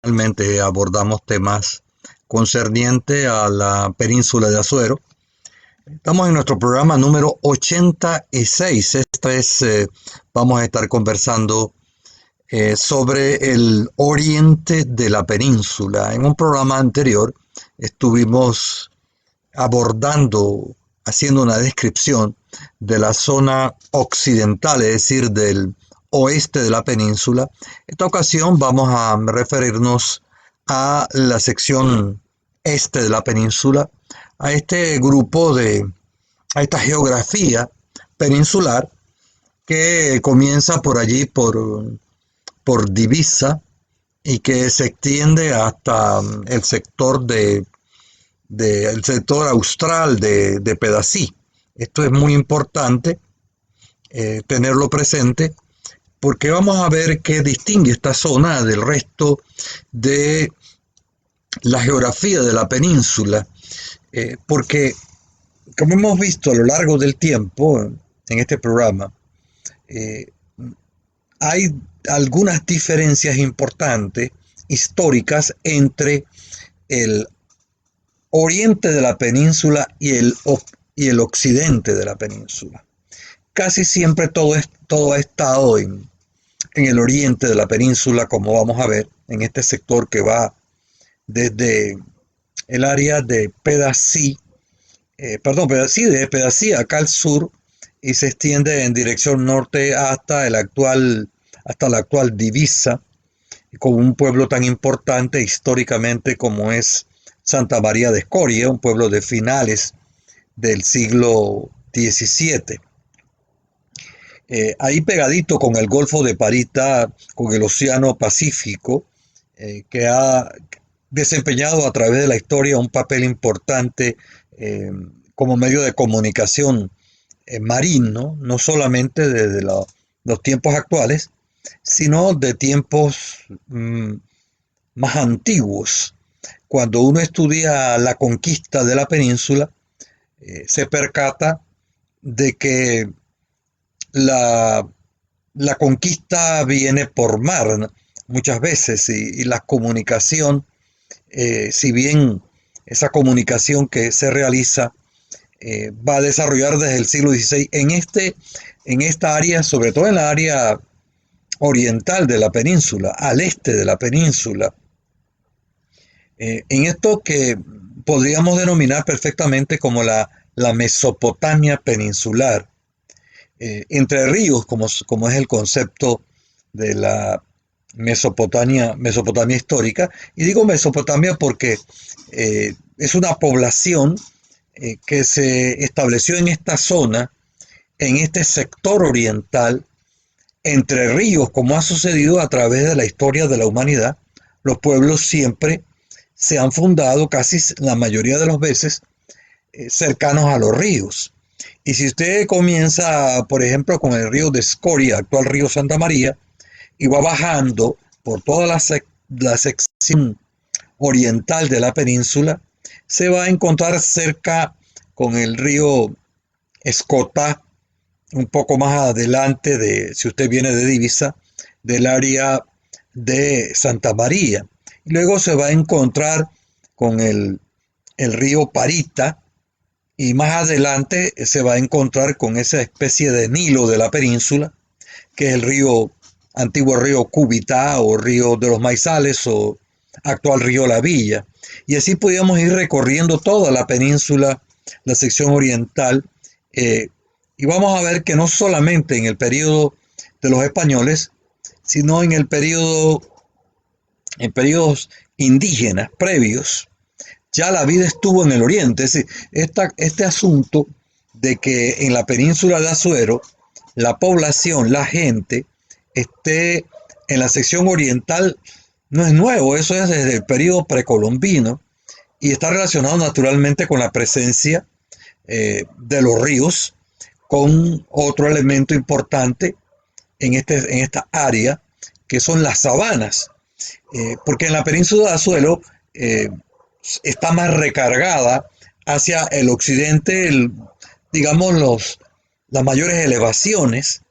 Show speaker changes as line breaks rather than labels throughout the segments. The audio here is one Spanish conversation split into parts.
Realmente abordamos temas concernientes a la península de Azuero. Estamos en nuestro programa número 86. Esta vez vamos a estar conversando sobre el oriente de la península. En un programa anterior estuvimos abordando, haciendo una descripción de la zona occidental, es decir, del oeste de la península. Esta ocasión vamos a referirnos a la sección este de la península, a este grupo a esta geografía peninsular que comienza por allí, por Divisa, y que se extiende hasta el sector austral de Pedací. Esto es muy importante tenerlo presente porque vamos a ver qué distingue esta zona del resto de la geografía de la península, porque como hemos visto a lo largo del tiempo en este programa, eh, hay algunas diferencias importantes históricas entre el oriente de la península y el occidente de la península. Casi siempre todo ha estado en el oriente de la península, como vamos a ver, en este sector que va desde el área de Pedací, de Pedací acá al sur, y se extiende en dirección norte hasta la actual Divisa, con un pueblo tan importante históricamente como es Santa María de Escoria, un pueblo de finales del siglo XVII. Ahí pegadito con el Golfo de Parita, con el Océano Pacífico, que ha desempeñado a través de la historia un papel importante como medio de comunicación marino, no solamente desde los tiempos actuales, sino de tiempos más antiguos. Cuando uno estudia la conquista de la península, se percata de que la, la conquista viene por mar, ¿no? Muchas veces, y la comunicación, si bien esa comunicación que se realiza va a desarrollar desde el siglo XVI en esta área, sobre todo en la área oriental de la península, al este de la península, en esto que podríamos denominar perfectamente como la Mesopotamia peninsular, entre ríos, como es el concepto de la Mesopotamia histórica. Y digo Mesopotamia porque es una población que se estableció en esta zona, en este sector oriental, entre ríos, como ha sucedido a través de la historia de la humanidad. Los pueblos siempre se han fundado, casi la mayoría de las veces, cercanos a los ríos. Y si usted comienza, por ejemplo, con el río de Escoria, actual río Santa María, y va bajando por toda la sección oriental de la península, se va a encontrar cerca con el río Escota, un poco más adelante si usted viene de Divisa, del área de Santa María. Y luego se va a encontrar con el río Parita, y más adelante se va a encontrar con esa especie de Nilo de la península, que es antiguo río Cúbita o río de los Maizales o actual río La Villa. Y así podíamos ir recorriendo toda la península, la sección oriental, y vamos a ver que no solamente en el periodo de los españoles, sino en periodos indígenas previos, ya la vida estuvo en el oriente. Es decir, este asunto de que en la península de Azuero la población, la gente, esté en la sección oriental no es nuevo, eso es desde el periodo precolombino y está relacionado naturalmente con la presencia de los ríos, con otro elemento importante en esta área, que son las sabanas, porque en la península de Azuero está más recargada hacia el occidente, digamos las mayores elevaciones,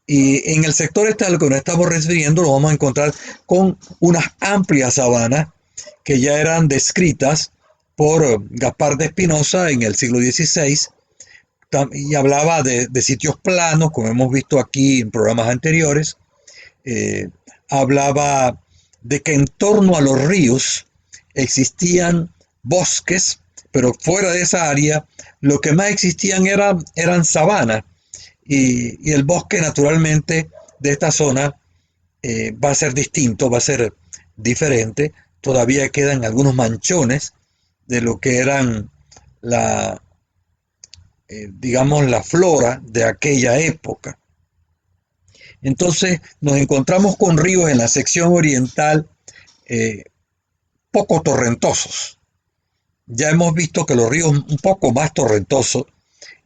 Y en el sector este al que nos estamos refiriendo lo vamos a encontrar con unas amplias sabanas que ya eran descritas por Gaspar de Espinosa en el siglo XVI y hablaba de sitios planos, como hemos visto aquí en programas anteriores. eh, Hablaba de que en torno a los ríos existían bosques, pero fuera de esa área lo que más existían eran sabanas y el bosque naturalmente de esta zona va a ser distinto, va a ser diferente. Todavía quedan algunos manchones de lo que eran la, digamos, la flora de aquella época. Entonces nos encontramos con ríos en la sección oriental eh, poco torrentosos. Ya hemos visto que los ríos un poco más torrentosos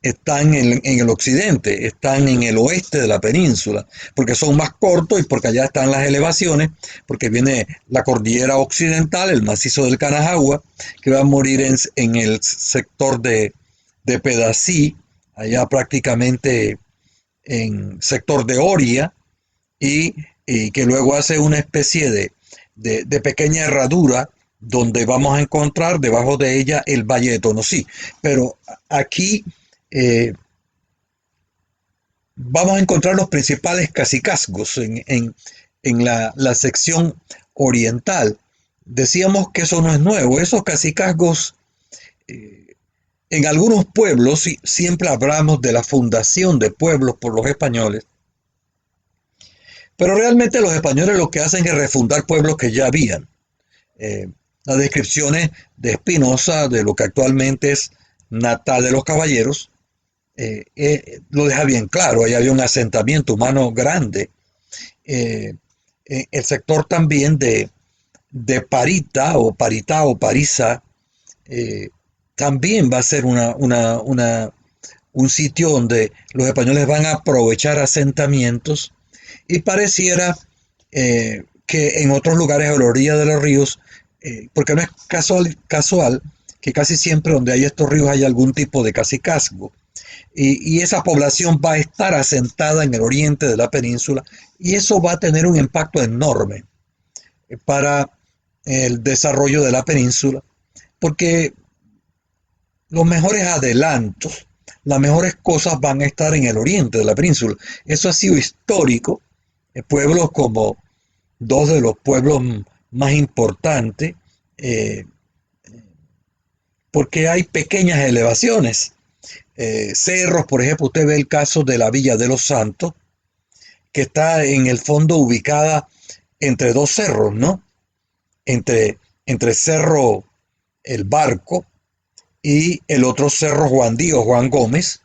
están en el occidente, están en el oeste de la península, porque son más cortos y porque allá están las elevaciones, porque viene la cordillera occidental, el macizo del Canajagua, que va a morir en el sector de Pedací, allá prácticamente en sector de Oria, y que luego hace una especie de pequeña herradura donde vamos a encontrar debajo de ella el Valle de Tonosí. Pero aquí eh, vamos a encontrar los principales cacicazgos en la sección oriental. Decíamos que eso no es nuevo. Esos cacicazgos, en algunos pueblos, siempre hablamos de la fundación de pueblos por los españoles, pero realmente los españoles lo que hacen es refundar pueblos que ya habían. Eh, las descripciones de Espinosa, de lo que actualmente es Natal de los Caballeros, lo deja bien claro. Ahí había un asentamiento humano grande. Eh, el sector también de Parita o Paritá o Parisa eh, también va a ser un sitio donde los españoles van a aprovechar asentamientos y pareciera que en otros lugares a la orilla de los ríos, porque no es casual que casi siempre donde hay estos ríos hay algún tipo de cacicazgo. Y esa población va a estar asentada en el oriente de la península y eso va a tener un impacto enorme para el desarrollo de la península, porque los mejores adelantos, las mejores cosas van a estar en el oriente de la península. Eso ha sido histórico. Pueblos como dos de los pueblos más importantes, eh, porque hay pequeñas elevaciones. Cerros, por ejemplo, usted ve el caso de la Villa de los Santos, que está en el fondo ubicada entre dos cerros, ¿no? Entre Cerro El Barco y el otro cerro Juan Díaz, Juan Gómez,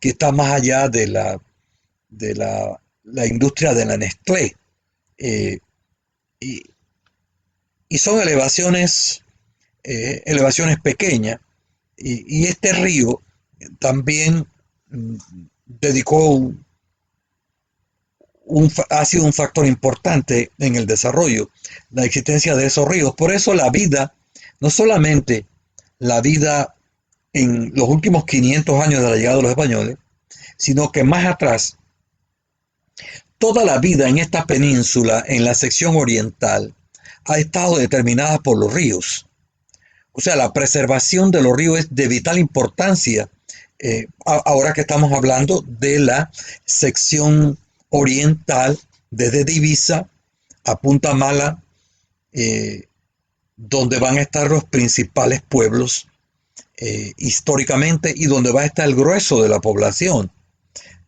que está más allá de la industria de la Nestlé. Eh, y, y son elevaciones pequeñas. Y este río también dedicó ha sido un factor importante en el desarrollo, la existencia de esos ríos. Por eso la vida, no solamente la vida en los últimos 500 años de la llegada de los españoles, sino que más atrás, toda la vida en esta península, en la sección oriental, ha estado determinada por los ríos. O sea, la preservación de los ríos es de vital importancia. Ahora que estamos hablando de la sección oriental, desde Divisa a Punta Mala, eh, donde van a estar los principales pueblos históricamente y donde va a estar el grueso de la población.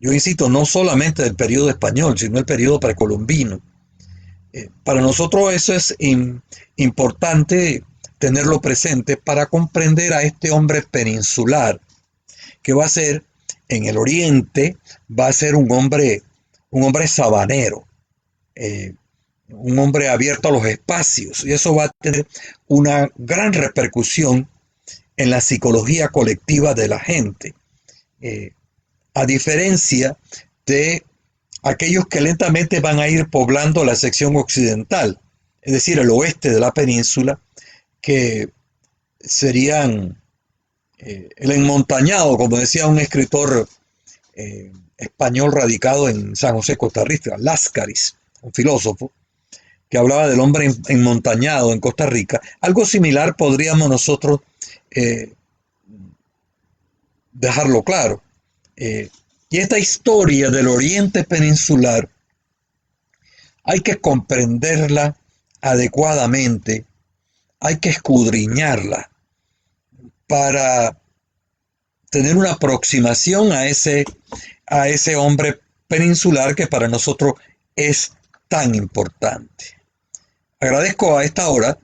Yo insisto, no solamente del periodo español, sino el periodo precolombino. Para nosotros eso es importante tenerlo presente para comprender a este hombre peninsular, que va a ser, en el oriente, va a ser un hombre sabanero, eh, un hombre abierto a los espacios, y eso va a tener una gran repercusión en la psicología colectiva de la gente, a diferencia de aquellos que lentamente van a ir poblando la sección occidental, es decir, el oeste de la península, que serían el enmontañado, como decía un escritor español radicado en San José, Costa Rica, Láscaris, un filósofo, que hablaba del hombre enmontañado en Costa Rica. Algo similar podríamos nosotros eh, dejarlo claro. Eh, y esta historia del Oriente Peninsular hay que comprenderla adecuadamente, hay que escudriñarla para tener una aproximación a ese hombre peninsular que para nosotros es tan importante. Agradezco a esta hora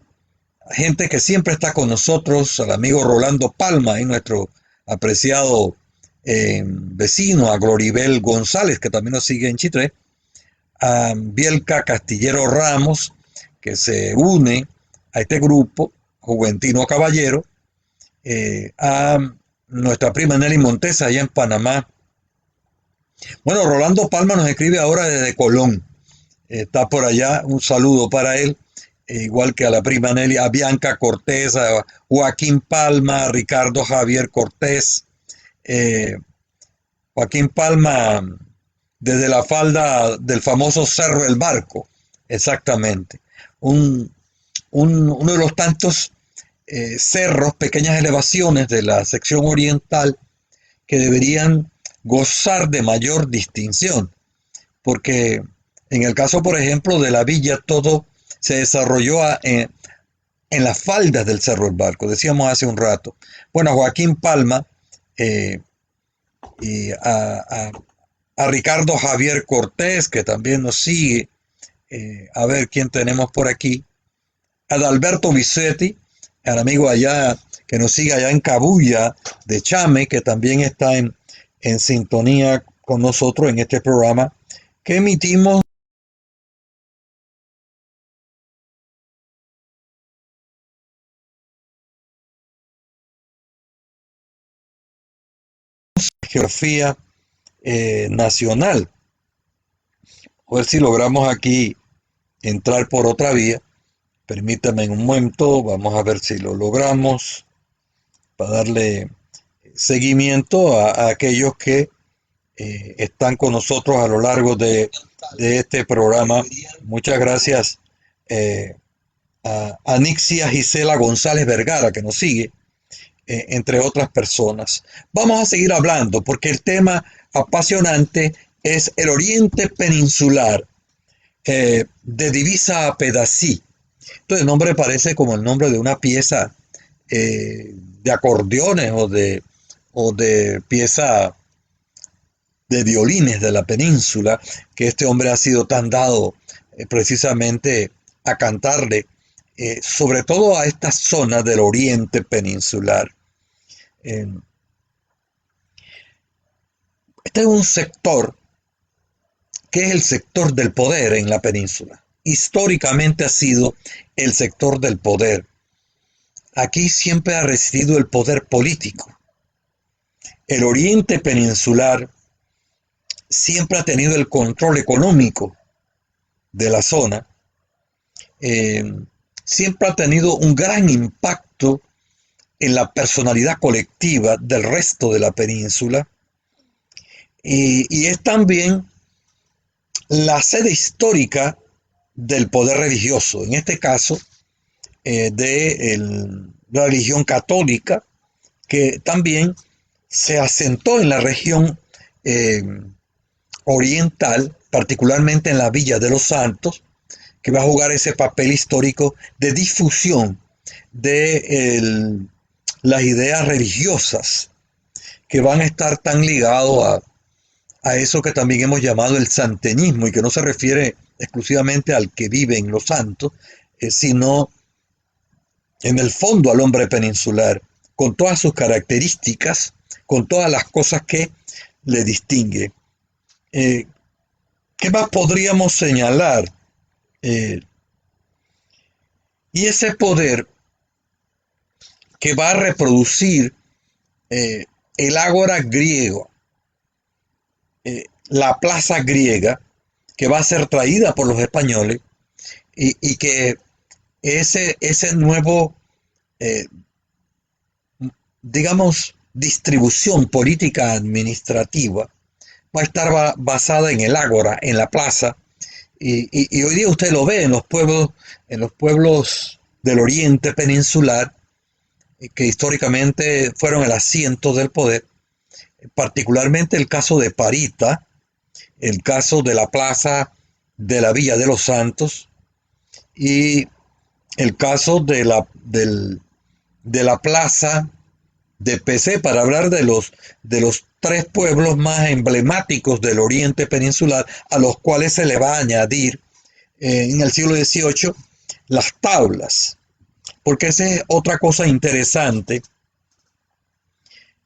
a gente que siempre está con nosotros, al amigo Rolando Palma y nuestro apreciado vecino, a Gloribel González, que también nos sigue en Chitré, a Bielka Castillero Ramos, que se une a este grupo, Juventino Caballero, a nuestra prima Nelly Montes allá en Panamá. Bueno, Rolando Palma nos escribe ahora desde Colón. Está por allá, un saludo para él, igual que a la prima Nelly, a Bianca Cortés, a Joaquín Palma, a Ricardo Javier Cortés. Joaquín Palma, desde la falda del famoso Cerro El Barco, exactamente. Uno de los tantos cerros, pequeñas elevaciones de la sección oriental que deberían gozar de mayor distinción, porque en el caso, por ejemplo, de la villa, todo se desarrolló en las faldas del Cerro El Barco, decíamos hace un rato. Bueno, a Joaquín Palma y a Ricardo Javier Cortés, que también nos sigue, a ver quién tenemos por aquí, a Adalberto Vicetti, al amigo allá que nos sigue allá en Cabuya de Chame, que también está en sintonía con nosotros en este programa que emitimos geografía nacional. A ver si logramos aquí entrar por otra vía. Permítame en un momento, vamos a ver si lo logramos para darle seguimiento a aquellos que están con nosotros a lo largo de este programa. Muchas gracias a Nixia Gisela González Vergara, que nos sigue, entre otras personas. Vamos a seguir hablando porque el tema apasionante es el Oriente Peninsular, de Divisa a Pedací. Entonces el nombre parece como el nombre de una pieza de acordeones o de pieza de violines de la península, que este hombre ha sido tan dado precisamente a cantarle, sobre todo a esta zona del Oriente Peninsular. Este es un sector que es el sector del poder en la península. Históricamente ha sido el sector del poder. Aquí siempre ha residido el poder político. El Oriente Peninsular siempre ha tenido el control económico de la zona. Siempre ha tenido un gran impacto en la personalidad colectiva del resto de la península. Y es también la sede histórica del poder religioso, en este caso de la religión católica, que también se asentó en la región oriental, particularmente en la Villa de los Santos, que va a jugar ese papel histórico de difusión de las ideas religiosas que van a estar tan ligados a eso que también hemos llamado el santeñismo, y que no se refiere exclusivamente al que vive en los santos, sino en el fondo al hombre peninsular, con todas sus características, con todas las cosas que le distingue. ¿Qué más podríamos señalar? Y ese poder que va a reproducir el ágora griego, la plaza griega, que va a ser traída por los españoles, y que ese nuevo, digamos, distribución política administrativa va a estar basada en el ágora, en la plaza. Y hoy día usted lo ve en los pueblos del oriente peninsular, que históricamente fueron el asiento del poder, particularmente el caso de Parita, el caso de la plaza de la Villa de los Santos y el caso de la plaza de PC, para hablar de los tres pueblos más emblemáticos del oriente peninsular, a los cuales se le va a añadir en el siglo XVIII las tablas, porque esa es otra cosa interesante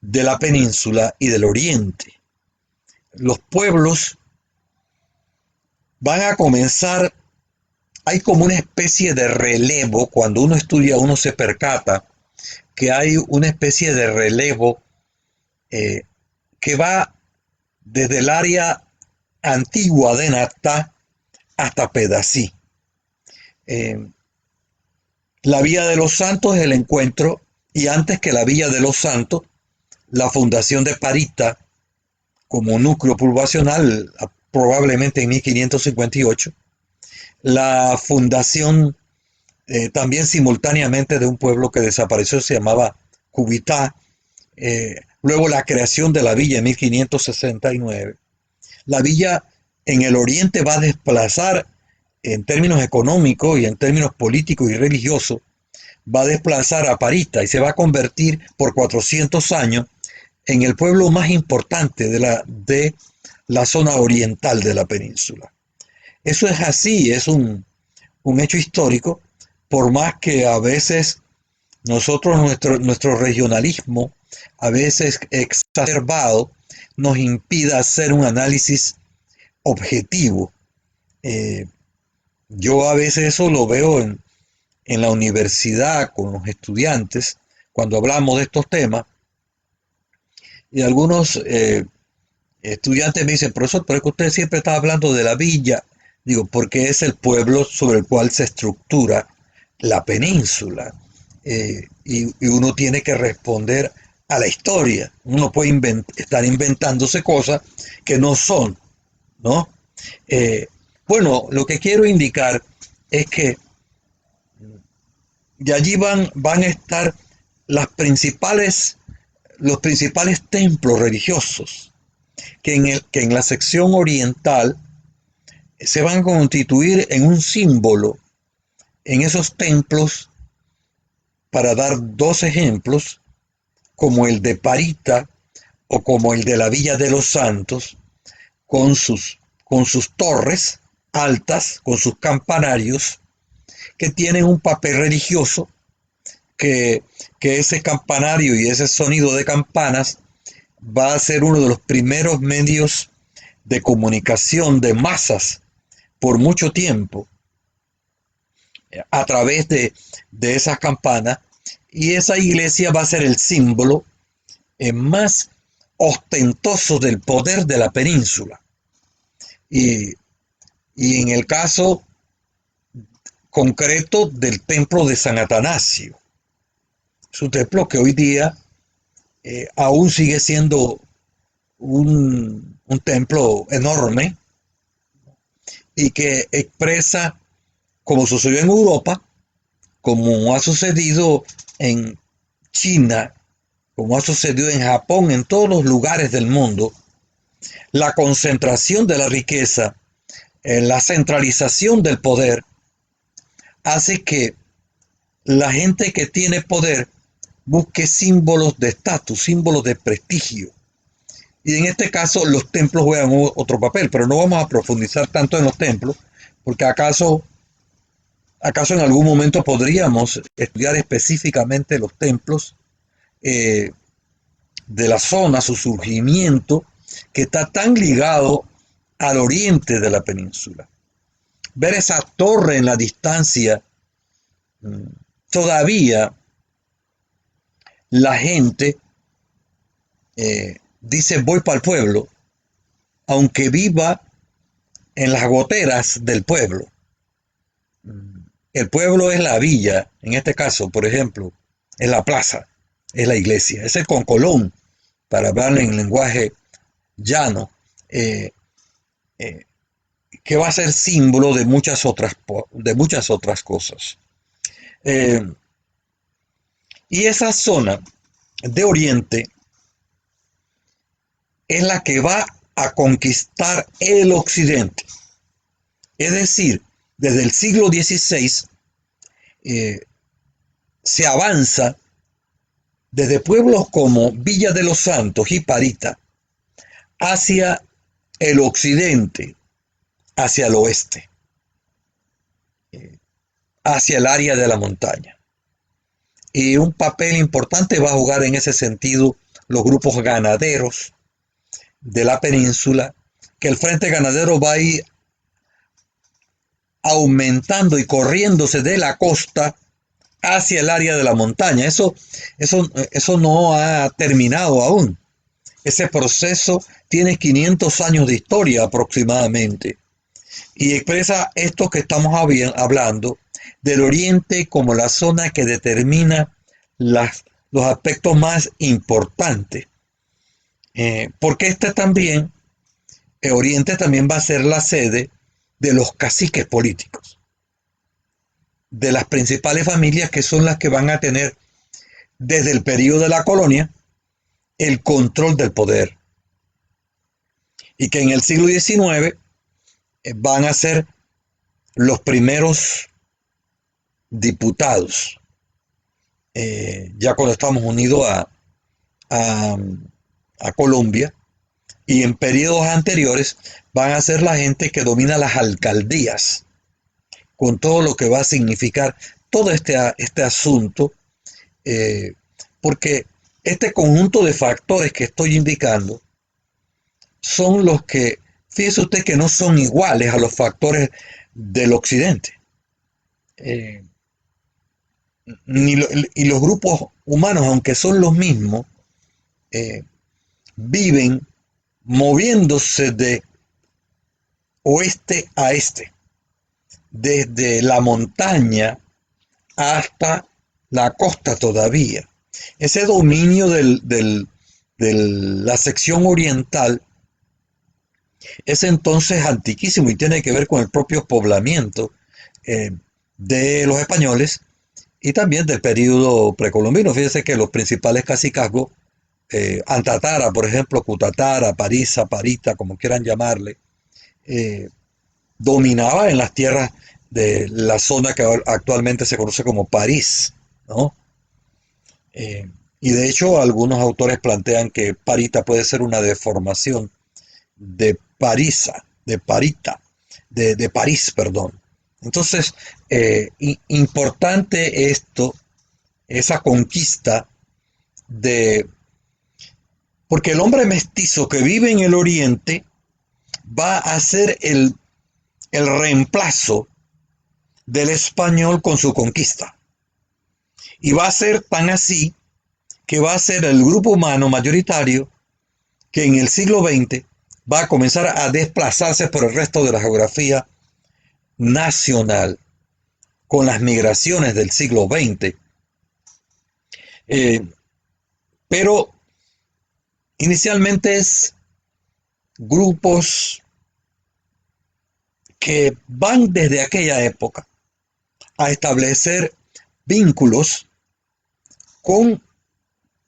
de la península y del oriente. Los pueblos van a comenzar, hay como una especie de relevo. Cuando uno estudia, uno se percata que hay una especie de relevo que va desde el área antigua de Natá hasta Pedací. La Villa de los Santos es el encuentro, y antes que la Villa de los Santos, la fundación de Parita como núcleo poblacional, probablemente en 1558, la fundación también simultáneamente de un pueblo que desapareció, se llamaba Cubitá, luego la creación de la villa en 1569. La villa en el oriente va a desplazar, en términos económicos y en términos políticos y religiosos, va a desplazar a Parita y se va a convertir por 400 años en el pueblo más importante de la zona oriental de la península. Eso es así, es un hecho histórico, por más que a veces nuestro regionalismo, a veces exacerbado, nos impida hacer un análisis objetivo. Yo a veces eso lo veo en la universidad con los estudiantes, cuando hablamos de estos temas, y algunos estudiantes me dicen: profesor, pero es que usted siempre está hablando de la villa. Digo, porque es el pueblo sobre el cual se estructura la península. Y uno tiene que responder a la historia. Uno puede estar inventándose cosas que no son, ¿no? Bueno, lo que quiero indicar es que de allí van a estar los principales templos religiosos que en la sección oriental se van a constituir en un símbolo en esos templos. Para dar dos ejemplos, como el de Parita o como el de la Villa de los Santos, con sus torres altas, con sus campanarios, que tienen un papel religioso, que ese campanario y ese sonido de campanas va a ser uno de los primeros medios de comunicación de masas por mucho tiempo, a través de esas campanas, y esa iglesia va a ser el símbolo más ostentoso del poder de la península. Y en el caso concreto del templo de San Atanasio, es un templo que hoy día aún sigue siendo un templo enorme y que expresa, como sucedió en Europa, como ha sucedido en China, como ha sucedido en Japón, en todos los lugares del mundo, la concentración de la riqueza, la centralización del poder, hace que la gente que tiene poder busque símbolos de estatus, símbolos de prestigio. Y en este caso los templos juegan otro papel, pero no vamos a profundizar tanto en los templos, porque acaso en algún momento podríamos estudiar específicamente los templos de la zona, su surgimiento, que está tan ligado al oriente de la península. Ver esa torre en la distancia, todavía la gente dice: voy para el pueblo, aunque viva en las goteras del pueblo. El pueblo es la villa, en este caso, por ejemplo, es la plaza, es la iglesia, es el concolón, para hablar en lenguaje llano, eh, eh, que va a ser símbolo de muchas otras cosas. Eh, y esa zona de Oriente es la que va a conquistar el Occidente. Es decir, desde el siglo XVI eh, se avanza desde pueblos como Villa de los Santos y Parita hacia el occidente, hacia el oeste, hacia el área de la montaña. Y un papel importante va a jugar en ese sentido los grupos ganaderos de la península, que el frente ganadero va a ir aumentando y corriéndose de la costa hacia el área de la montaña. Eso no ha terminado aún. Ese proceso tiene 500 años de historia aproximadamente y expresa esto que estamos hablando del Oriente como la zona que determina los aspectos más importantes. Porque Oriente también va a ser la sede de los caciques políticos, de las principales familias que son las que van a tener desde el periodo de la colonia el control del poder. Y que en el siglo XIX van a ser los primeros diputados, ya cuando estamos unidos a, a Colombia, y en periodos anteriores van a ser la gente que domina las alcaldías, con todo lo que va a significar todo este asunto, porque este conjunto de factores que estoy indicando son los que, fíjese usted que no son iguales a los factores del occidente. Eh, y los grupos humanos, aunque son los mismos, eh, viven moviéndose de oeste a este, desde la montaña hasta la costa todavía. Ese dominio de la sección oriental es entonces antiquísimo y tiene que ver con el propio poblamiento de los españoles y también del periodo precolombino. Fíjense que los principales cacicazgos, Antatara, por ejemplo, Cutatara, Parisa, Parita, como quieran llamarle, dominaba en las tierras de la zona que actualmente se conoce como París, ¿no? Y de hecho algunos autores plantean que Parita puede ser una deformación de Parisa, de Parita, de París, perdón. Entonces, importante esto, esa conquista de... Porque el hombre mestizo que vive en el oriente va a ser el reemplazo del español con su conquista. Y va a ser tan así que va a ser el grupo humano mayoritario que en el siglo XX va a comenzar a desplazarse por el resto de la geografía nacional con las migraciones del siglo XX. Pero inicialmente es grupos que van desde aquella época a establecer vínculos con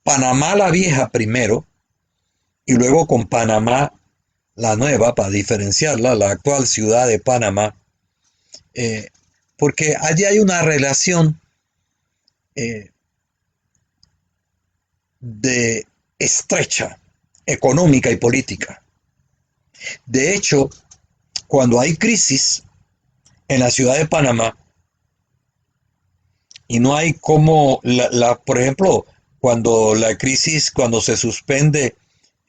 Panamá la Vieja primero y luego con Panamá la Nueva, para diferenciarla, la actual ciudad de Panamá, porque allí hay una relación de estrecha económica y política. De hecho, cuando hay crisis en la ciudad de Panamá y no hay como, por ejemplo, cuando se suspende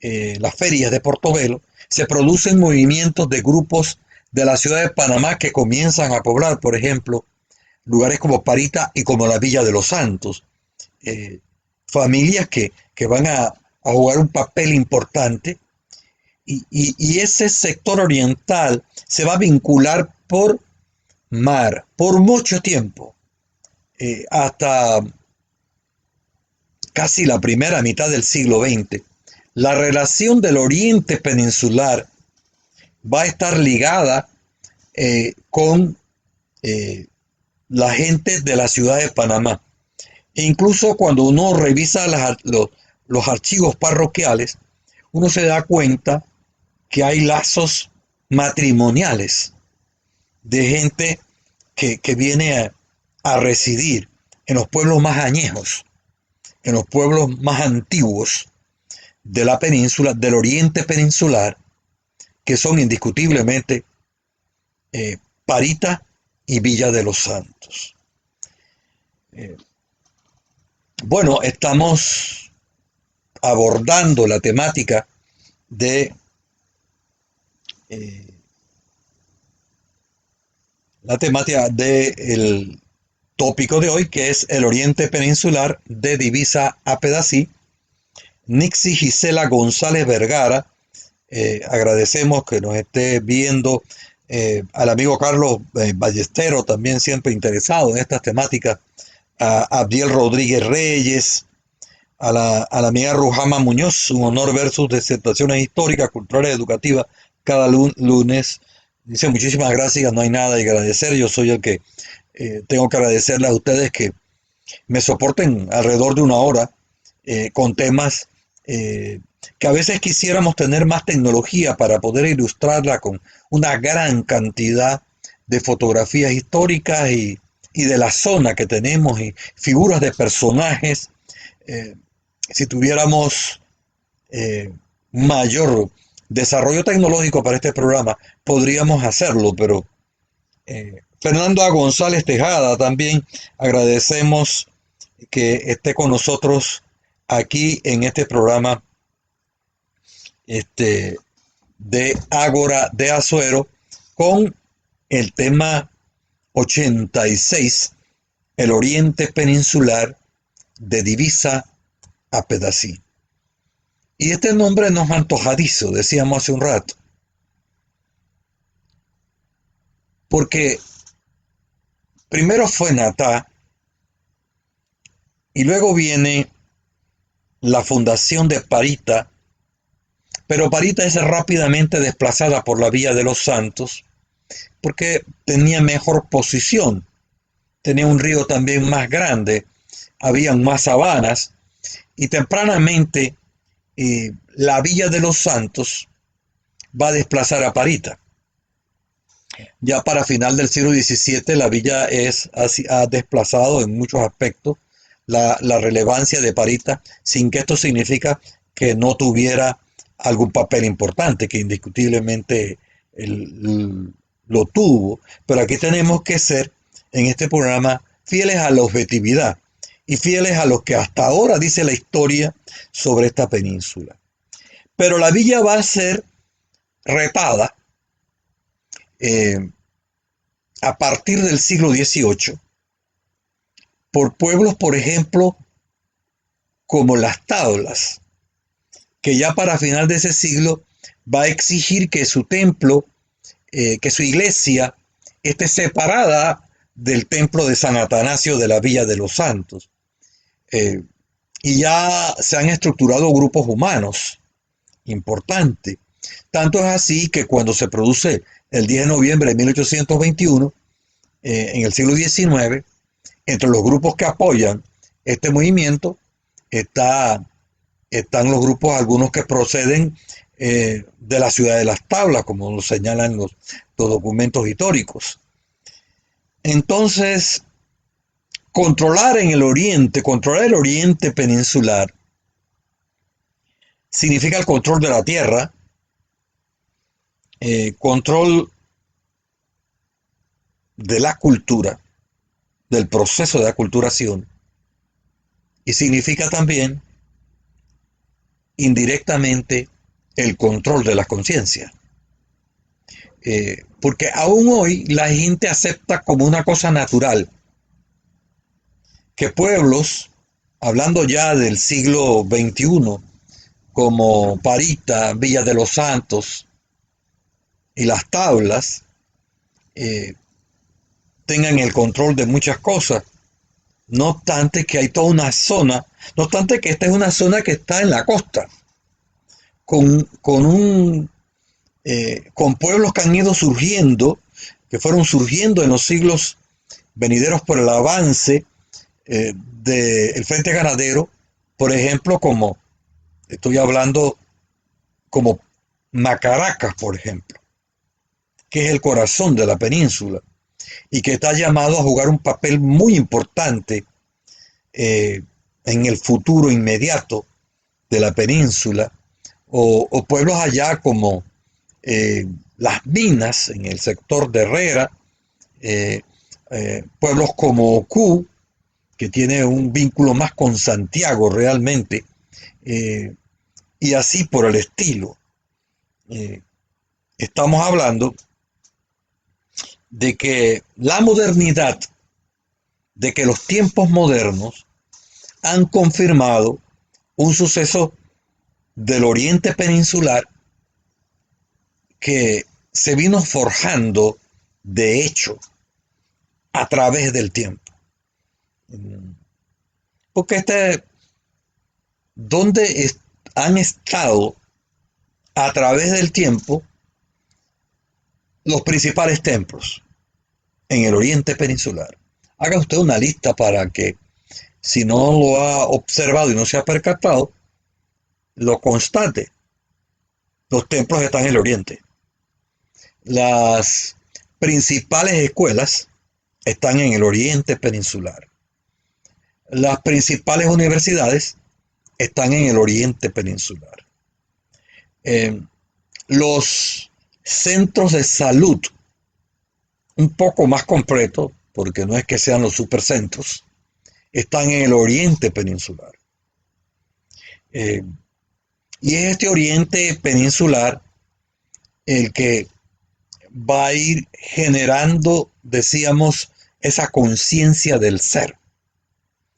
las ferias de Portobelo, se producen movimientos de grupos de la ciudad de Panamá que comienzan a poblar, por ejemplo, lugares como Parita y como la Villa de los Santos. Familias que van a jugar un papel importante y ese sector oriental se va a vincular por mar por mucho tiempo, hasta casi la primera mitad del siglo XX. La relación del oriente peninsular va a estar ligada con la gente de la ciudad de Panamá. E incluso cuando uno revisa los archivos parroquiales, uno se da cuenta que hay lazos matrimoniales de gente que viene a residir en los pueblos más añejos, en los pueblos más antiguos de la península, del oriente peninsular, que son indiscutiblemente Parita y Villa de los Santos. Bueno, estamos abordando la temática de del tópico de hoy, que es el oriente peninsular de Divisa a Pedací. Nixie Gisela González Vergara, agradecemos que nos esté viendo, al amigo Carlos Ballestero, también siempre interesado en estas temáticas, a Abdiel Rodríguez Reyes, a la amiga Rujama Muñoz, un honor ver sus disertaciones históricas, culturales, educativas, cada lunes. Dice, muchísimas gracias, no hay nada que agradecer, yo soy el que tengo que agradecerles a ustedes que me soporten alrededor de una hora con temas que a veces quisiéramos tener más tecnología para poder ilustrarla con una gran cantidad de fotografías históricas y de la zona que tenemos y figuras de personajes. Si tuviéramos mayor desarrollo tecnológico para este programa, podríamos hacerlo, pero Fernando A. González Tejada también agradecemos que esté con nosotros aquí en este programa de Ágora de Azuero con el tema 86, el oriente peninsular de Divisa a Pedací. Y este nombre no es antojadizo, decíamos hace un rato, porque primero fue Natá y luego viene la fundación de Parita, pero Parita es rápidamente desplazada por la Villa de los Santos porque tenía mejor posición, tenía un río también más grande, habían más sabanas y tempranamente la Villa de los Santos va a desplazar a Parita. Ya para final del siglo XVII la villa ha desplazado en muchos aspectos la relevancia de Parita, sin que esto significa que no tuviera algún papel importante, que indiscutiblemente lo tuvo. Pero aquí tenemos que ser, en este programa, fieles a la objetividad y fieles a lo que hasta ahora dice la historia sobre esta península. Pero la villa va a ser retada a partir del siglo XVIII por pueblos, por ejemplo, como Las Tablas, que ya para final de ese siglo va a exigir que su templo, que su iglesia esté separada del templo de San Atanasio de la Villa de los Santos. Y ya se han estructurado grupos humanos importantes. Tanto es así que cuando se produce el 10 de noviembre de 1821, en el siglo XIX, entre los grupos que apoyan este movimiento están los grupos, algunos que proceden de la ciudad de Las Tablas, como lo señalan los documentos históricos. Entonces, controlar el oriente peninsular, significa el control de la tierra, control de la cultura, del proceso de aculturación, y significa también indirectamente el control de la conciencia. Porque aún hoy la gente acepta como una cosa natural que pueblos, hablando ya del siglo XXI, como Parita, Villa de los Santos y Las Tablas, tengan el control de muchas cosas. No obstante que hay toda una zona, no obstante que esta es una zona que está en la costa, con un con pueblos que han ido surgiendo, que fueron surgiendo en los siglos venideros por el avance del Frente Ganadero, por ejemplo, como estoy hablando como Macaracas, por ejemplo, que es el corazón de la península y que está llamado a jugar un papel muy importante en el futuro inmediato de la península, o pueblos allá como Las Minas, en el sector de Herrera, pueblos como Ocú, que tiene un vínculo más con Santiago realmente, eh, y así por el estilo. Eh, Estamos hablando de que la modernidad, de que los tiempos modernos han confirmado un suceso del oriente peninsular que se vino forjando de hecho a través del tiempo. Porque donde han estado a través del tiempo los principales templos en el oriente peninsular. Haga usted una lista para que, si no lo ha observado y no se ha percatado, lo constate. Los templos están en el oriente. Las principales escuelas están en el oriente peninsular. Las principales universidades están en el oriente peninsular. Los centros de salud, un poco más completos, porque no es que sean los supercentros, están en el oriente peninsular. Y es este oriente peninsular el que va a ir generando, decíamos, esa conciencia del ser,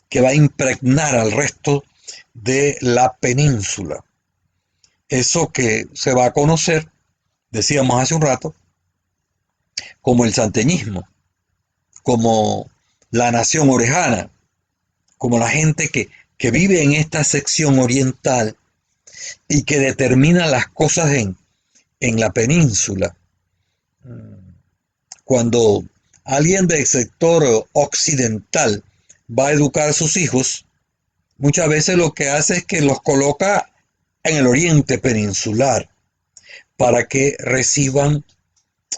que va a impregnar al resto de la península. Eso que se va a conocer, decíamos hace un rato, como el santeñismo, como la nación orejana, como la gente que vive en esta sección oriental y que determina las cosas en la península. Cuando alguien del sector occidental va a educar a sus hijos, muchas veces lo que hace es que los coloca en el oriente peninsular para que reciban,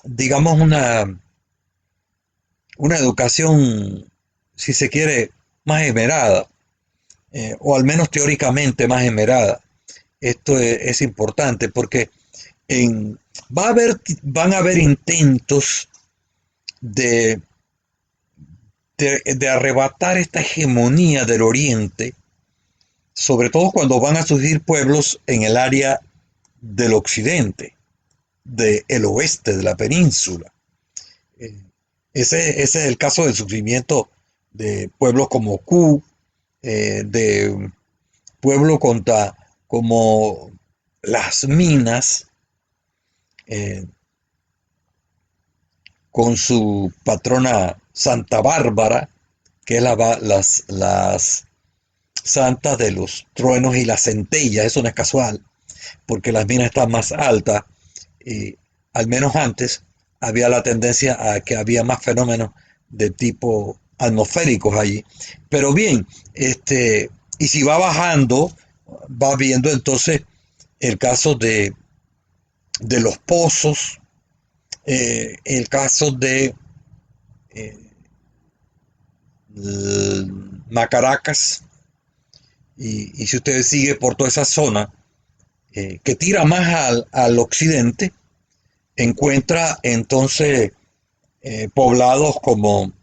digamos, una educación, si se quiere, más esmerada, o al menos teóricamente más esmerada. Esto es importante porque van a haber intentos de, de arrebatar esta hegemonía del oriente, sobre todo cuando van a surgir pueblos en el área del occidente, del oeste de la península. Ese es el caso del surgimiento de pueblos como Q, de pueblos como Las Minas, con su patrona Santa Bárbara, que es las santas de los truenos y las centellas. Eso no es casual, porque Las Minas están más altas y al menos antes había la tendencia a que había más fenómenos de tipo atmosféricos allí. Pero bien, y si va bajando, va viendo entonces el caso de los pozos, el caso de Macaracas, y si usted sigue por toda esa zona, que tira más al occidente, encuentra entonces poblados como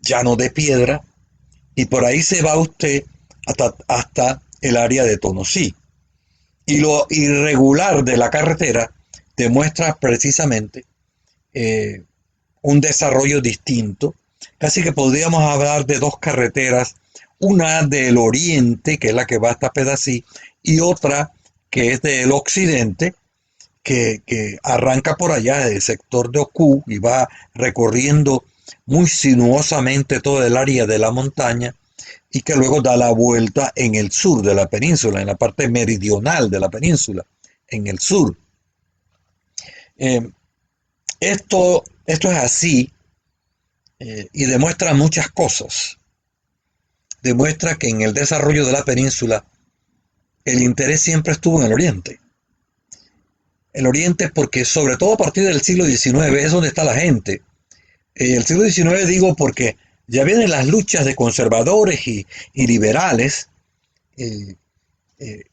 Llano de Piedra, y por ahí se va usted hasta el área de Tonosí. Y lo irregular de la carretera demuestra precisamente un desarrollo distinto. Casi que podríamos hablar de dos carreteras, una del oriente, que es la que va hasta Pedací, y otra que es del occidente, que arranca por allá del sector de Ocú y va recorriendo muy sinuosamente todo el área de la montaña y que luego da la vuelta en el sur de la península, en la parte meridional de la península, en el sur. Eh, esto es así y demuestra muchas cosas. Demuestra que en el desarrollo de la península el interés siempre estuvo en el oriente. El oriente porque sobre todo a partir del siglo XIX es donde está la gente. El siglo XIX digo porque ya vienen las luchas de conservadores y liberales eh, eh,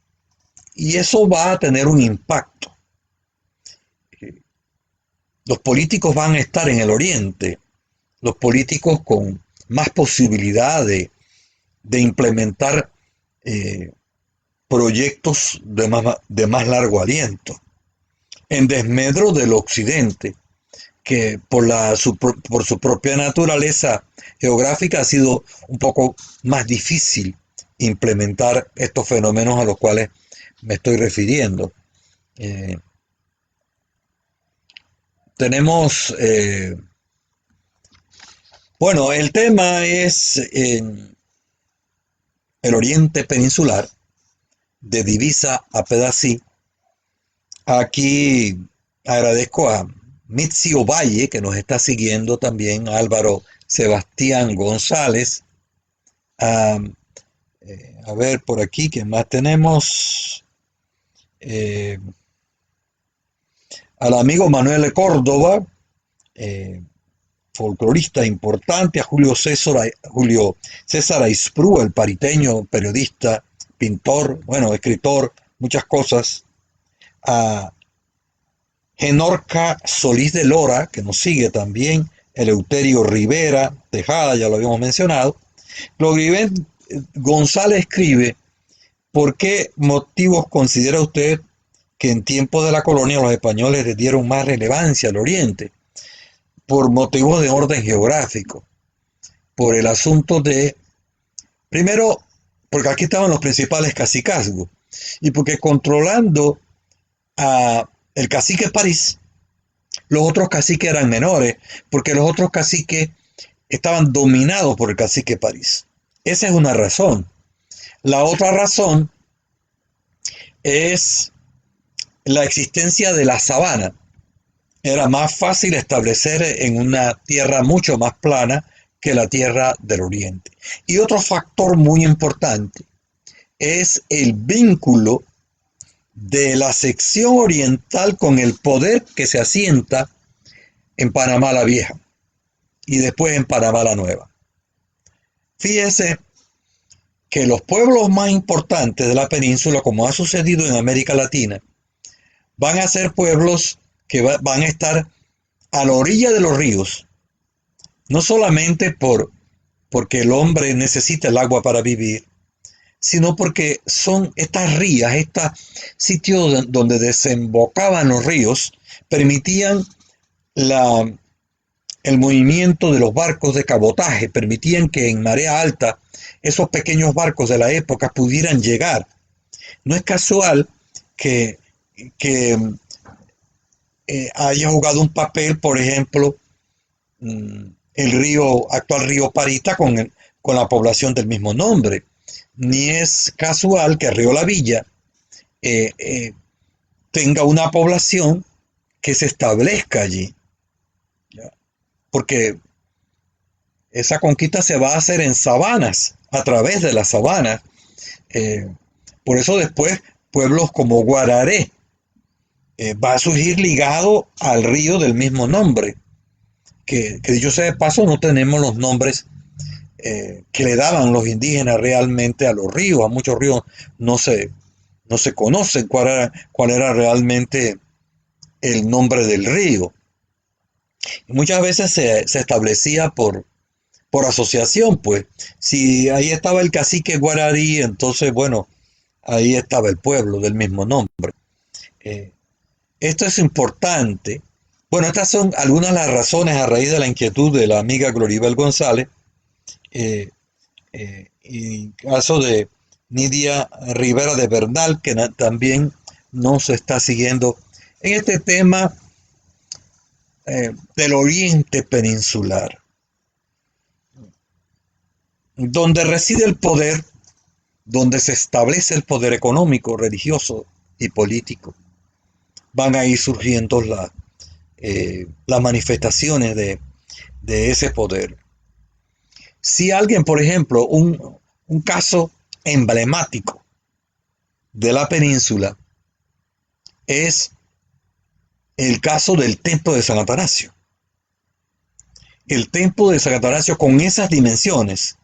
y eso va a tener un impacto. Los políticos van a estar en el oriente, los políticos con más posibilidad de implementar eh, proyectos de más largo aliento, en desmedro del occidente, que por su propia naturaleza geográfica ha sido un poco más difícil implementar estos fenómenos a los cuales me estoy refiriendo. Eh, tenemos, bueno, el tema es el oriente peninsular, de Divisa a Pedací. Aquí agradezco a Mitzi Ovalle, que nos está siguiendo también, a Álvaro Sebastián González, a, a ver por aquí, ¿qué más tenemos? Eh, Al amigo Manuel Córdoba, eh, folclorista importante, a Julio César Aisprú, el pariteño, periodista, pintor, bueno, escritor, muchas cosas, a Genorca Solís de Lora, que nos sigue también, Eleuterio Rivera Tejada, ya lo habíamos mencionado. Gloriben González escribe, ¿por qué motivos considera usted que en tiempos de la colonia los españoles le dieron más relevancia al oriente? Por motivos de orden geográfico, por el asunto de, primero, porque aquí estaban los principales cacicazgos, y porque controlando a el cacique París, los otros caciques eran menores, porque los otros caciques estaban dominados por el cacique París. Esa es una razón. La otra razón es la existencia de la sabana. Era más fácil establecer en una tierra mucho más plana que la tierra del oriente. Y otro factor muy importante es el vínculo de la sección oriental con el poder que se asienta en Panamá la Vieja y después en Panamá la Nueva. Fíjese que los pueblos más importantes de la península, como ha sucedido en América Latina, van a ser pueblos que van a estar a la orilla de los ríos, no solamente porque el hombre necesita el agua para vivir, sino porque son estas rías, estos sitios donde desembocaban los ríos, permitían la, el movimiento de los barcos de cabotaje, permitían que en marea alta esos pequeños barcos de la época pudieran llegar. No es casual que, que haya jugado un papel, por ejemplo, el actual río Parita con la población del mismo nombre. Ni es casual que el río La Villa eh, eh, tenga una población que se establezca allí, ¿ya? Porque esa conquista se va a hacer en sabanas, a través de las sabanas. Eh, por eso después pueblos como Guararé va a surgir ligado al río del mismo nombre, que dicho sea de paso no tenemos los nombres que le daban los indígenas realmente a los ríos. A muchos ríos no se, no se conoce cuál era realmente el nombre del río. Y muchas veces se establecía por asociación, pues. Si ahí estaba el cacique Guararí, entonces, bueno, ahí estaba el pueblo del mismo nombre. Eh, Esto es importante. Bueno, estas son algunas de las razones a raíz de la inquietud de la amiga Gloribel González. Y caso de Nidia Rivera de Bernal, que también nos está siguiendo en este tema del oriente peninsular, donde reside el poder, donde se establece el poder económico, religioso y político. Van a ir surgiendo las manifestaciones de ese poder. Si alguien, por ejemplo, un caso emblemático de la península es el caso del templo de San Atanasio. El templo de San Atanasio con esas dimensiones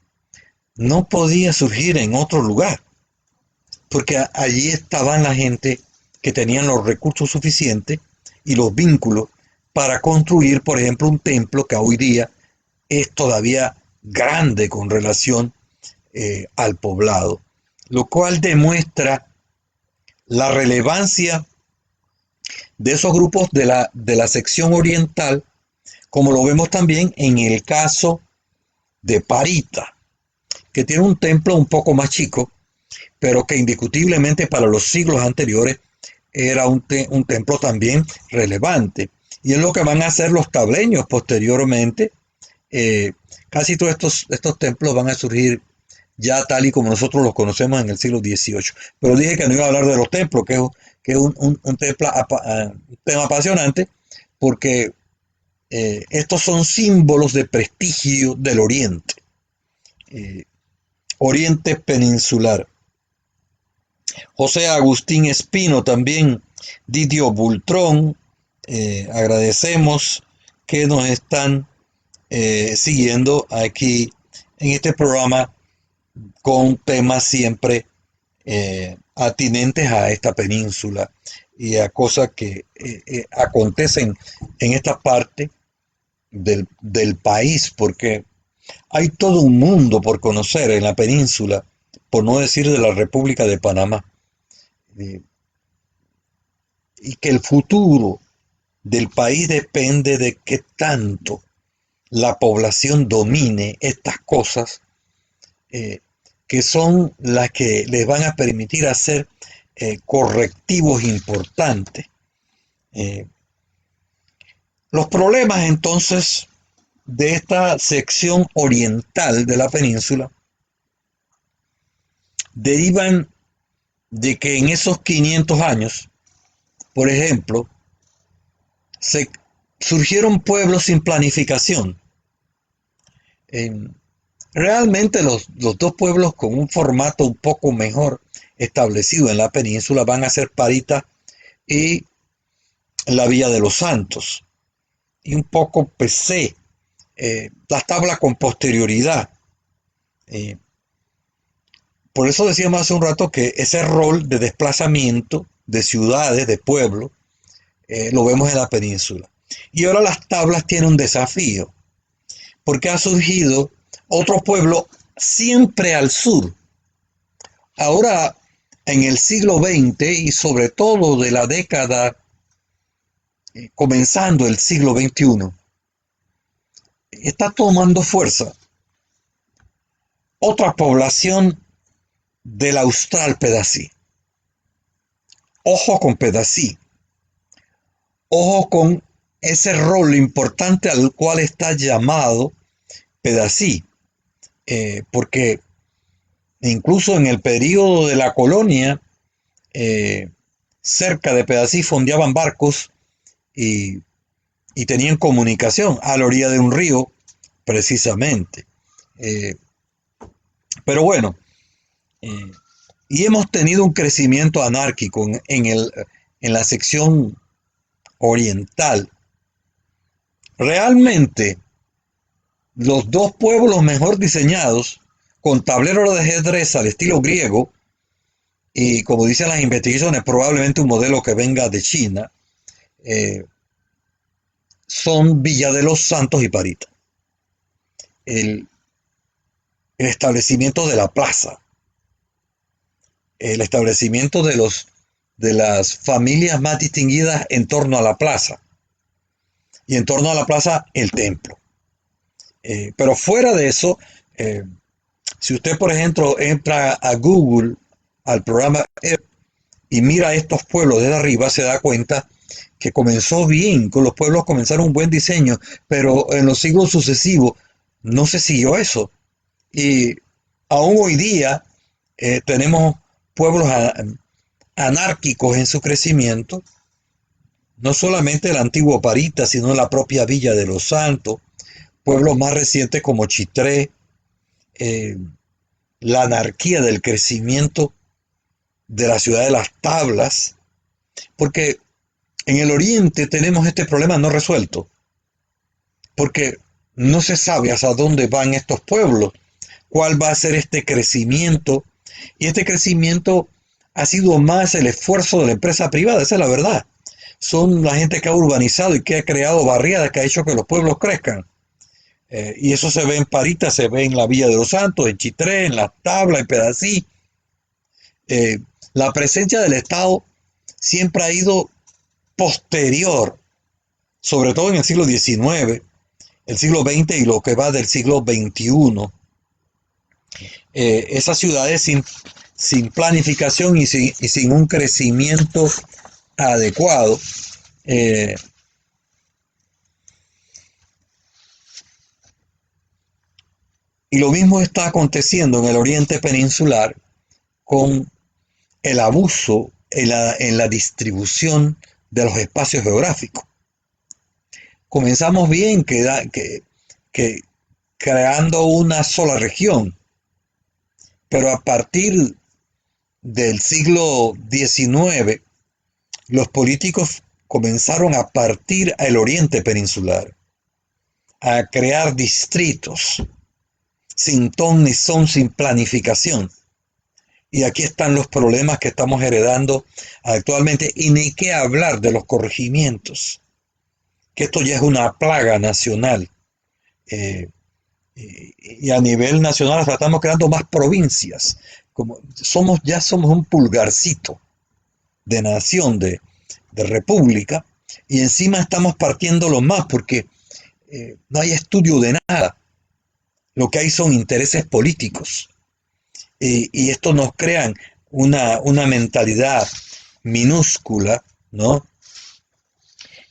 no podía surgir en otro lugar, porque allí estaban la gente que tenían los recursos suficientes y los vínculos para construir, por ejemplo, un templo que hoy día es todavía grande con relación al poblado, lo cual demuestra la relevancia de esos grupos de la sección oriental, como lo vemos también en el caso de Parita, que tiene un templo un poco más chico, pero que indiscutiblemente para los siglos anteriores era un templo también relevante. Y es lo que van a hacer los tableños posteriormente. Casi todos estos templos van a surgir ya tal y como nosotros los conocemos en el siglo XVIII. Pero dije que no iba a hablar de los templos, que es un tema apasionante, porque estos son símbolos de prestigio del Oriente, Oriente peninsular. José Agustín Espino también, Didio Bultrón, agradecemos que nos están siguiendo aquí en este programa con temas siempre atinentes a esta península y a cosas que acontecen en esta parte del país, porque hay todo un mundo por conocer en la península, por no decir de la República de Panamá, eh, y que el futuro del país depende de qué tanto la población domine estas cosas, eh, que son las que les van a permitir hacer correctivos importantes. Eh, los problemas entonces de esta sección oriental de la península derivan de que en esos 500 años, por ejemplo, se surgieron pueblos sin planificación. Realmente los dos pueblos con un formato un poco mejor establecido en la península van a ser Parita y la Villa de los Santos, y un poco PC, las tablas con posterioridad. Eh, por eso decíamos hace un rato que ese rol de desplazamiento de ciudades, de pueblos, lo vemos en la península. Y ahora las tablas tienen un desafío, porque ha surgido otro pueblo siempre al sur. Ahora, en el siglo XX y sobre todo de la década comenzando el siglo XXI, está tomando fuerza otra población del Austral Pedací. Ojo con Pedací. Ojo con ese rol importante al cual está llamado Pedací. Porque incluso en el periodo de la colonia, cerca de Pedací fondeaban barcos y, y tenían comunicación a la orilla de un río, precisamente. Pero bueno, y hemos tenido un crecimiento anárquico en la sección oriental. Realmente, los dos pueblos mejor diseñados, con tableros de ajedrez al estilo griego, y como dicen las investigaciones, probablemente un modelo que venga de China, son Villa de los Santos y Parita. El establecimiento de la plaza, el establecimiento de las familias más distinguidas en torno a la plaza, y en torno a la plaza el templo. Pero fuera de eso, si usted, por ejemplo, entra a Google, al programa y mira estos pueblos desde arriba, se da cuenta que comenzó bien, con los pueblos comenzaron un buen diseño, pero en los siglos sucesivos no se siguió eso. Y aún hoy día tenemos pueblos anárquicos en su crecimiento, no solamente el antiguo Parita, sino la propia Villa de los Santos, pueblos más recientes como Chitré, eh, la anarquía del crecimiento de la ciudad de Las Tablas, porque en el oriente tenemos este problema no resuelto, porque no se sabe hasta dónde van estos pueblos, cuál va a ser este crecimiento, y este crecimiento ha sido más el esfuerzo de la empresa privada, esa es la verdad. Son la gente que ha urbanizado y que ha creado barriadas que ha hecho que los pueblos crezcan. Y eso se ve en Parita, se ve en la Villa de los Santos, en Chitré, en Las Tablas, en Pedací. Eh, la presencia del Estado siempre ha ido posterior, sobre todo en el siglo XIX, el siglo XX y lo que va del siglo XXI. Esas ciudades sin planificación y sin un crecimiento adecuado, eh, y lo mismo está aconteciendo en el oriente peninsular con el abuso en la distribución de los espacios geográficos. Comenzamos bien que creando una sola región, pero a partir del siglo XIX, los políticos comenzaron a partir al oriente peninsular, a crear distritos sin ton ni son, sin planificación. Y aquí están los problemas que estamos heredando actualmente, y ni qué hablar de los corregimientos, que esto ya es una plaga nacional. Eh, y a nivel nacional hasta estamos creando más provincias. Ya somos un pulgarcito de nación, de república, y encima estamos partiéndolo más porque no hay estudio de nada. Lo que hay son intereses políticos. Y esto nos crea una mentalidad minúscula, ¿no?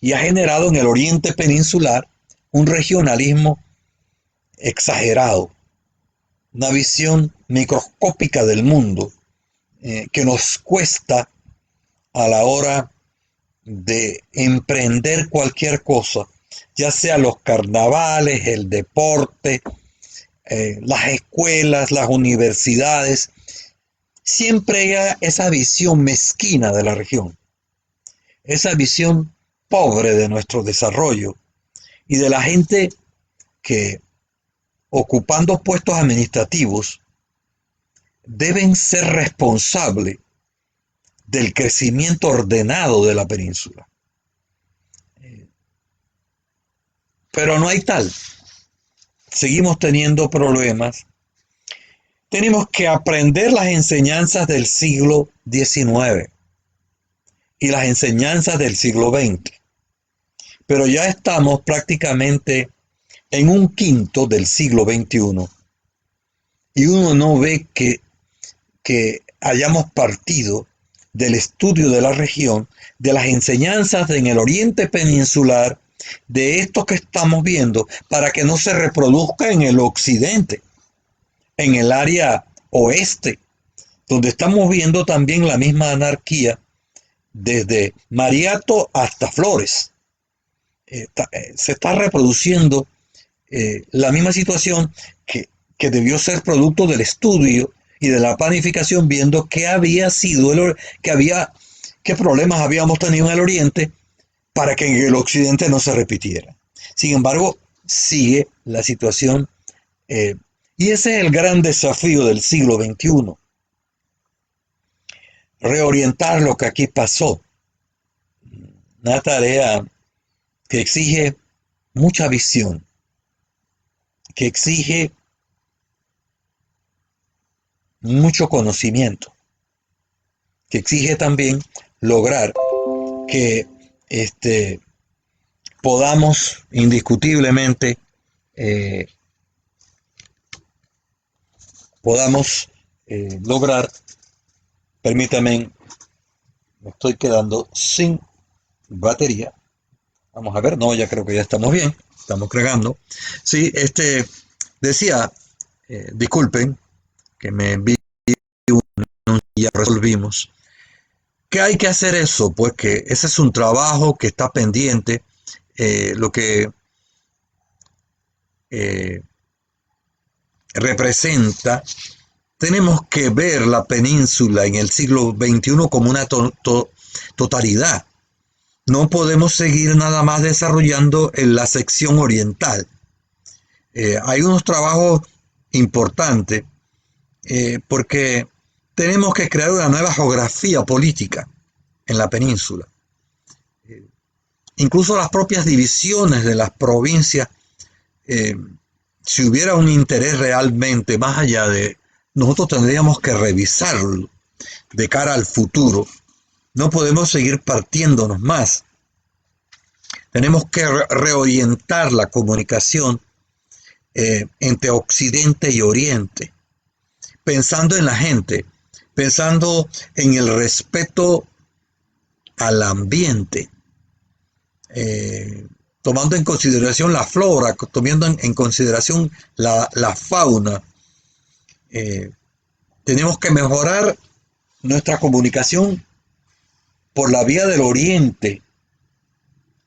Y ha generado en el oriente peninsular un regionalismo exagerado, una visión microscópica del mundo, que nos cuesta a la hora de emprender cualquier cosa, ya sea los carnavales, el deporte, las escuelas, las universidades. Siempre hay esa visión mezquina de la región, esa visión pobre de nuestro desarrollo y de la gente que, ocupando puestos administrativos, deben ser responsables del crecimiento ordenado de la península. Pero no hay tal. Seguimos teniendo problemas. Tenemos que aprender las enseñanzas del siglo XIX y las enseñanzas del siglo XX. Pero ya estamos prácticamente en un quinto del siglo XXI y uno no ve que hayamos partido del estudio de la región, de las enseñanzas en el oriente peninsular, de esto que estamos viendo, para que no se reproduzca en el occidente, en el área oeste, donde estamos viendo también la misma anarquía desde Mariato hasta Flores. Se está reproduciendo la misma situación que debió ser producto del estudio y de la planificación, viendo qué había sido, qué problemas habíamos tenido en el oriente para que en el occidente no se repitiera. Sin embargo, sigue la situación, y ese es el gran desafío del siglo XXI. Reorientar lo que aquí pasó. Una tarea que exige mucha visión, que exige mucho conocimiento, que exige también lograr que podamos indiscutiblemente lograr, permítame, me estoy quedando sin batería. Vamos a ver, no, ya creo que ya estamos bien, estamos cargando. Sí, decía, disculpen que me envié y ya resolvimos. ¿Qué hay que hacer eso? Pues que ese es un trabajo que está pendiente. Lo que eh, representa, tenemos que ver la península en el siglo XXI como una totalidad. No podemos seguir nada más desarrollando en la sección oriental. Hay unos trabajos importantes porque tenemos que crear una nueva geografía política en la península. Incluso las propias divisiones de las provincias, eh, si hubiera un interés realmente más allá de, nosotros tendríamos que revisarlo de cara al futuro. No podemos seguir partiéndonos más. Tenemos que reorientar la comunicación entre Occidente y Oriente, pensando en la gente, pensando en el respeto al ambiente, tomando en consideración la flora, tomando en consideración la fauna. Tenemos que mejorar nuestra comunicación por la vía del Oriente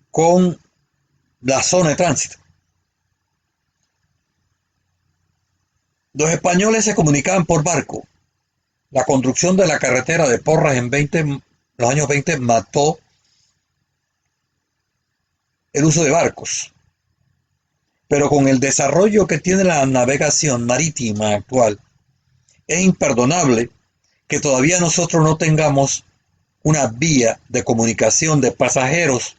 con la zona de tránsito. Los españoles se comunicaban por barco. La construcción de la carretera de Porras en los años 20 mató el uso de barcos. Pero con el desarrollo que tiene la navegación marítima actual, es imperdonable que todavía nosotros no tengamos una vía de comunicación de pasajeros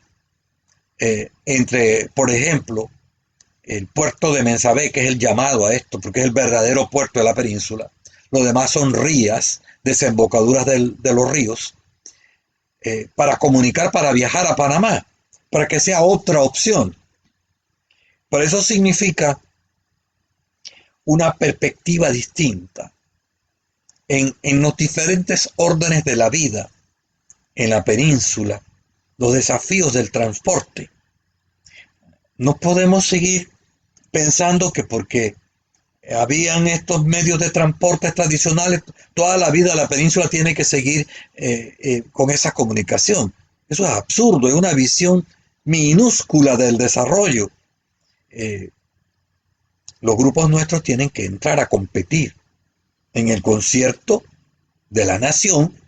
entre, por ejemplo, el puerto de Mensabé, que es el llamado a esto, porque es el verdadero puerto de la península. Lo demás son rías, desembocaduras de los ríos, para comunicar, para viajar a Panamá, para que sea otra opción. Pero eso significa una perspectiva distinta en los diferentes órdenes de la vida en la península, los desafíos del transporte. No podemos seguir pensando que porque habían estos medios de transporte tradicionales, toda la vida la península tiene que seguir con esa comunicación. Eso es absurdo, es una visión minúscula del desarrollo. Los grupos nuestros tienen que entrar a competir en el concierto de la nación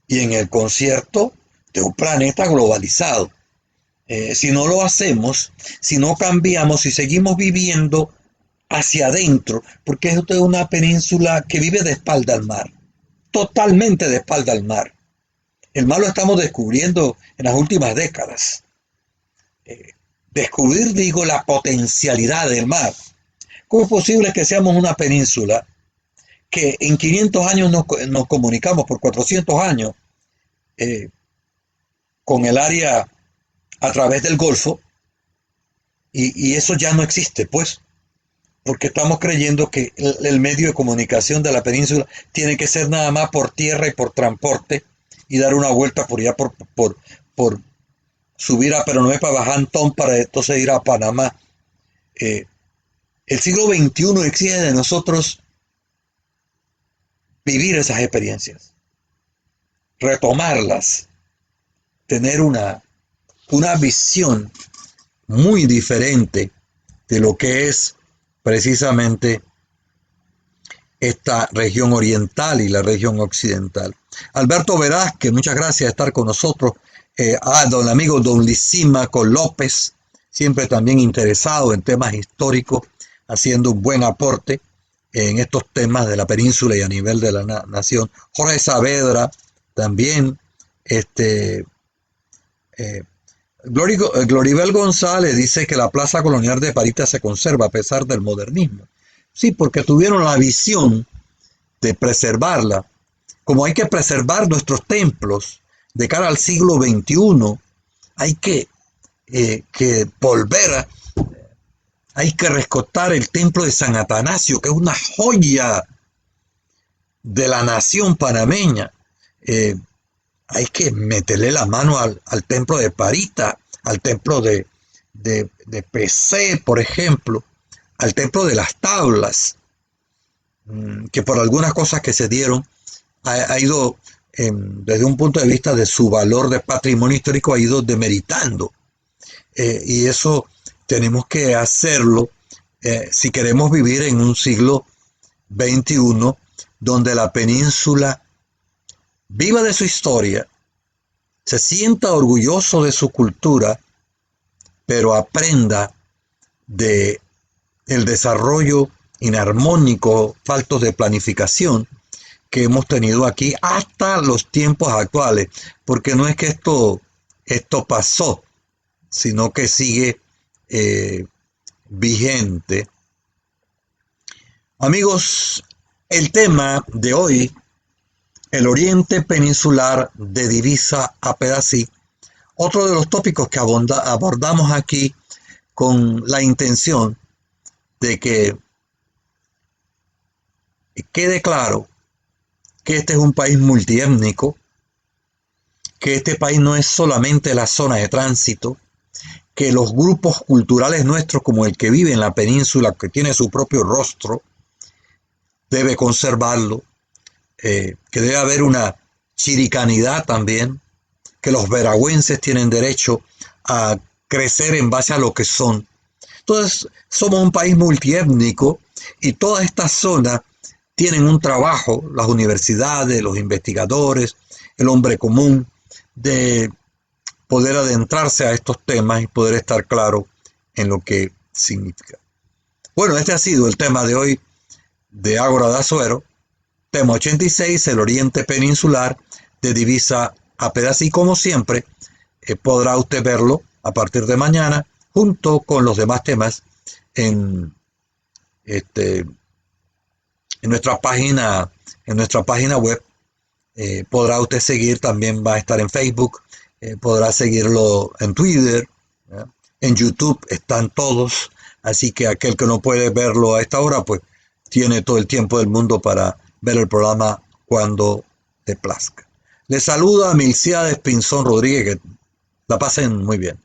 y en el concierto de un planeta globalizado. Si no lo hacemos, si no cambiamos, si seguimos viviendo hacia adentro, porque esto es una península que vive de espalda al mar, totalmente de espalda al mar. El mar lo estamos descubriendo en las últimas décadas. Descubrir, digo, la potencialidad del mar. ¿Cómo es posible que seamos una península que en 500 años nos comunicamos, por 400 años, con el área a través del Golfo, y eso ya no existe, pues, porque estamos creyendo que el medio de comunicación de la península tiene que ser nada más por tierra y por transporte, y dar una vuelta por allá, por subir a Peronomé para bajar Antón, para entonces ir a Panamá. El siglo XXI exige de nosotros vivir esas experiencias, retomarlas, tener una visión muy diferente de lo que es precisamente esta región oriental y la región occidental. Alberto Velázquez, muchas gracias por estar con nosotros. A don amigo don Lisímaco López, siempre también interesado en temas históricos, haciendo un buen aporte en estos temas de la península y a nivel de la nación. Jorge Saavedra también, Gloribel González dice que la Plaza Colonial de Parita se conserva a pesar del modernismo. Sí, porque tuvieron la visión de preservarla, como hay que preservar nuestros templos de cara al siglo XXI. Hay que volver, hay que rescatar el templo de San Atanasio, que es una joya de la nación panameña. Hay que meterle la mano al templo de Parita, al templo de PC, por ejemplo, al templo de las tablas, que por algunas cosas que se dieron ha ido desde un punto de vista de su valor de patrimonio histórico, ha ido demeritando. Y eso tenemos que hacerlo si queremos vivir en un siglo XXI donde la península viva de su historia, se sienta orgulloso de su cultura, pero aprenda de el desarrollo inarmónico, falto de planificación que hemos tenido aquí hasta los tiempos actuales, porque no es que esto pasó, sino que sigue vigente. Amigos, el tema de hoy, el oriente peninsular de Divisa a Pedací, otro de los tópicos que abordamos aquí con la intención de que quede claro que este es un país multiétnico, que este país no es solamente la zona de tránsito, que los grupos culturales nuestros, como el que vive en la península, que tiene su propio rostro, debe conservarlo, que debe haber una chiricanidad también, que los veragüenses tienen derecho a crecer en base a lo que son. Entonces, somos un país multiétnico y todas estas zonas tienen un trabajo, las universidades, los investigadores, el hombre común, de poder adentrarse a estos temas y poder estar claro en lo que significa. Bueno, este ha sido el tema de hoy de Ágora de Azuero, tema 86, el oriente peninsular de Divisa a Pedací. Como siempre, podrá usted verlo a partir de mañana, junto con los demás temas en nuestra página web. Podrá usted seguir, también va a estar en Facebook, podrá seguirlo en Twitter, ¿ya? En YouTube están todos, así que aquel que no puede verlo a esta hora, pues tiene todo el tiempo del mundo para ver el programa cuando te plazca. Les saluda Milciades Pinzón Rodríguez, que la pasen muy bien.